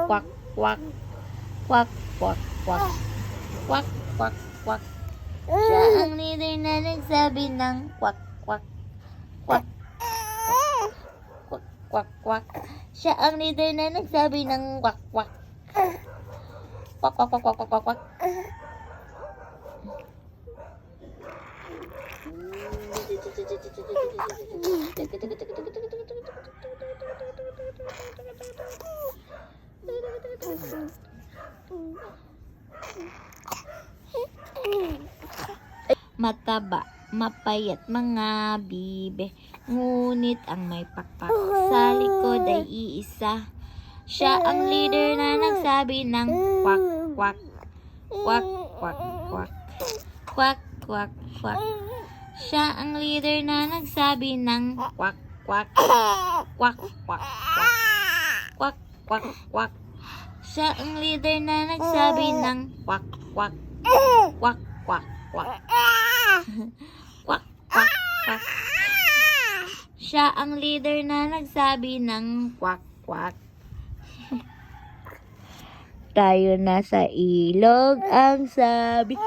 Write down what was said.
Quack, quack. Quack, quack, quack. Quack, quack, quack. Siya ang leader na nagsabi ng quack, quack. Quack, quack, quack, quack. Siya ang leader na nagsabi ng quack, quack. Quack, quack, quack, quack, quack, quack. Mataba, mapayat mga bibe, ngunit ang may pakpak sa likod ay iisa. Siya ang leader na nagsabi ng quack, quack. Quack, quack, quack. Quack, quack, quack. Siya ang leader na nagsabi ng quack, quack. Quack, quack, quack. Quack, quack, quack. Siya ang leader na nagsabi ng quack, quack. Quack, quack, quack. Quack, quack, quack. Siya ang leader na nagsabi ng quack, quack. Tayo na sa ilog ang sabi.